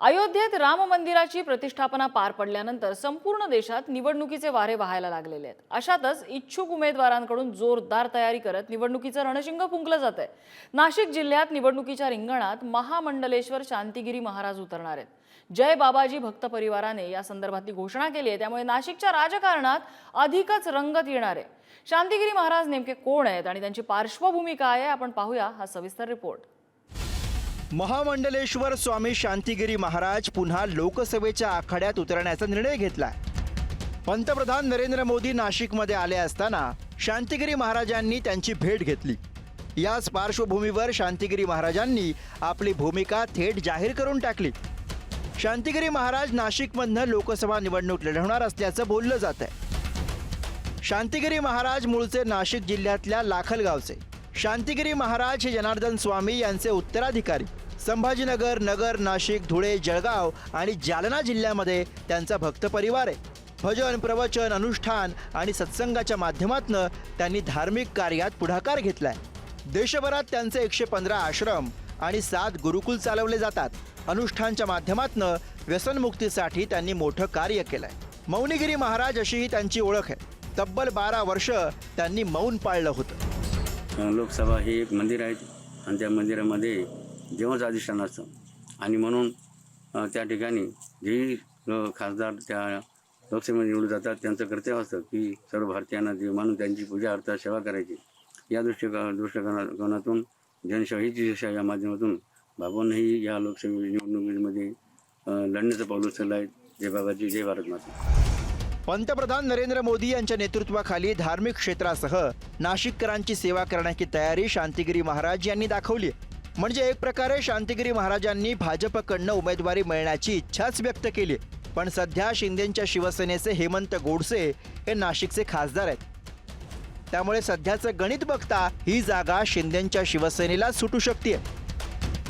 अयोध्येत राम मंदिराची प्रतिष्ठापना पार पडल्यानंतर संपूर्ण देशात निवडणुकीचे वारे वाहायला लागलेले आहेत। अशातच इच्छुक उमेदवारांकडून जोरदार तयारी करत निवडणुकीचं रणशिंग फुंकलं जातंय। नाशिक जिल्ह्यात निवडणुकीच्या रिंगणात महामंडलेश्वर शांतिगिरी महाराज उतरणार आहेत। जय बाबाजी भक्त परिवाराने या संदर्भातली घोषणा केली आहे, त्यामुळे नाशिकच्या राजकारणात अधिकच रंगत येणार आहे। शांतिगिरी महाराज नेमके कोण आहेत आणि त्यांची पार्श्वभूमी काय आहे, आपण पाहूया हा सविस्तर रिपोर्ट। महामंडलेश्वर स्वामी शांतिगिरी महाराज पुन्हा लोकसभेच्या आखाड्यात उतरण्याचा निर्णय घेतलाय। पंतप्रधान नरेंद्र मोदी नाशिकमध्ये आले असताना शांतिगिरी महाराजांनी त्यांची भेट घेतली। याच पार्श्वभूमीवर शांतिगिरी महाराजांनी आपली भूमिका थेट जाहीर करून टाकली। शांतिगिरी महाराज नाशिकमधनं लोकसभा निवडणूक लढवणार असल्याचं बोललं जात आहे। शांतिगिरी महाराज मूळचे नाशिक जिल्ह्यातल्या लाखलगावचे। शांतिगिरी महाराज हे जनार्दन स्वामी यांचे उत्तराधिकारी। संभाजीनगर, नगर, नाशिक, धुळे, जळगाव आणि जालना जिल्ह्यामध्ये त्यांचा भक्त परिवार आहे। भजन, प्रवचन, अनुष्ठान आणि सत्संगाच्या माध्यमातून त्यांनी धार्मिक कार्यात पुढाकार घेतलाय। देशभरात त्यांचे 115 आश्रम आणि 7 गुरुकुल चालवले जातात। अनुष्ठानच्या माध्यमातून व्यसनमुक्तीसाठी त्यांनी मोठं कार्य केलंय। मौनीगिरी महाराज अशी ही त्यांची ओळख आहे। तब्बल 12 वर्ष त्यांनी मौन पाळलं होतं। लोकसभा हे एक मंदिर आहे आणि त्या मंदिरामध्ये देवाचं अधिष्ठान असतं आणि म्हणून त्या ठिकाणी जे खासदार त्या लोकसभेमध्ये निवडून जातात त्यांचं कर्तव्य असतं की सर्व भारतीयांना देव मानून त्यांची पूजा अर्था सेवा करायची। या दृष्टिकोनातून जनसेवा हीच दिशा या माध्यमातून बाबांनीही या लोकसभा निवडणुकीमध्ये लढण्याचं पाऊल उचललं आहे। जय बाबाजी, जय भारत माता। पंतप्रधान नरेंद्र मोदी यांच्या नेतृत्वाखाली धार्मिक क्षेत्रासह नाशिककरांची सेवा करण्याची तयारी शांतिगिरी महाराज यांनी दाखवली। म्हणजे एक प्रकारे शांतिगिरी महाराजांनी भाजपकडनं उमेदवारी मिळण्याची इच्छाच व्यक्त केली। पण सध्या शिंदेंच्या शिवसेनेचे हेमंत गोडसे हे नाशिकचे खासदार आहेत, त्यामुळे सध्याचं गणित बघता ही जागा शिंदेंच्या शिवसेनेला सुटू शकते।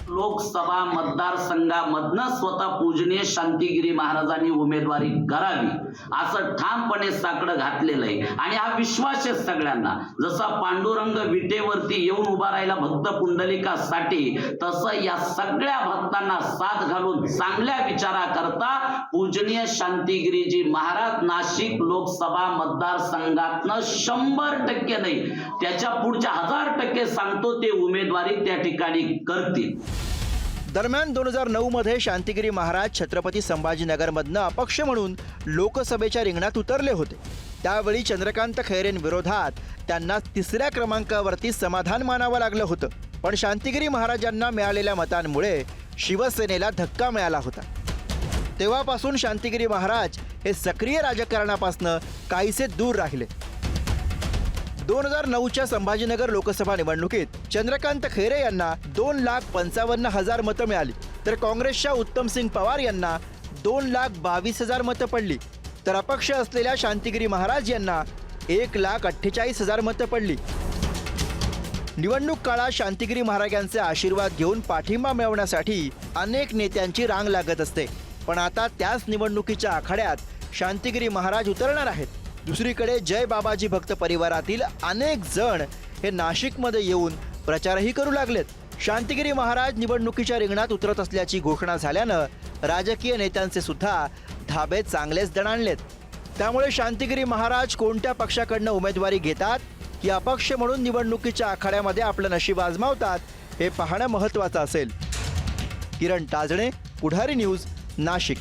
लोकसभा मतदारसंघामधनं स्वतः पूजनीय शांतिगिरी महाराजांनी उमेदवारी करावी असं ठामपणे साकडं घातलेलं आहे आणि हा विश्वास आहे सगळ्यांना। जसा पांडुरंग विटेवरती येऊन उभा राहिला भक्त पुंडलिकासाठी, तसं या सगळ्या भक्तांना साथ घालून चांगल्या विचाराकरता पूजनीय शांतिगिरीजी महाराज नाशिक लोकसभा मतदारसंघातनं 100% नाही, त्याच्या पुढच्या 1000% सांगतो ते उमेदवारी त्या ठिकाणी करतील। दरम्यान 2009 मध्ये शांतिगिरी महाराज छत्रपती संभाजीनगरमधनं अपक्ष म्हणून लोकसभेच्या रिंगणात उतरले होते। त्यावेळी चंद्रकांत खैरेंविरोधात त्यांना 3ऱ्या क्रमांकावरती समाधान मानावं लागलं होतं। पण शांतिगिरी महाराजांना मिळालेल्या मतांमुळे शिवसेनेला धक्का मिळाला होता। तेव्हापासून शांतिगिरी महाराज हे सक्रिय राजकारणापासून काहीसे दूर राहिले। 2009च्या संभाजीनगर लोकसभा निवडणुकीत चंद्रकांत खैरे यांना 2,55,000 मतं मिळाली, तर काँग्रेसच्या उत्तमसिंग पवार यांना 2,22,000 मतं पडली, तर अपक्ष असलेल्या शांतिगिरी महाराज यांना 1,48,000 मतं पडली। निवडणूक काळात शांतिगिरी महाराजांचे आशीर्वाद घेऊन पाठिंबा मिळवण्यासाठी अनेक नेत्यांची रांग लागत असते, पण आता त्याच निवडणुकीच्या आखाड्यात शांतिगिरी महाराज उतरणार आहेत। दुसरीकडे जय बाबाजी भक्त परिवारातील अनेक जण हे नाशिकमध्ये येऊन प्रचारही करू लागलेत। शांतिगिरी महाराज निवडणुकीच्या रिंगणात उतरत असल्याची घोषणा झाल्यानं राजकीय नेत्यांचे सुद्धा धाबे चांगलेच दणाणलेत। त्यामुळे शांतिगिरी महाराज कोणत्या पक्षाकडनं उमेदवारी घेतात की अपक्ष म्हणून निवडणुकीच्या आखाड्यामध्ये आपलं नशीब आजमावतात हे पाहणं महत्त्वाचं असेल। किरण ताजणे, पुढारी न्यूज, नाशिक।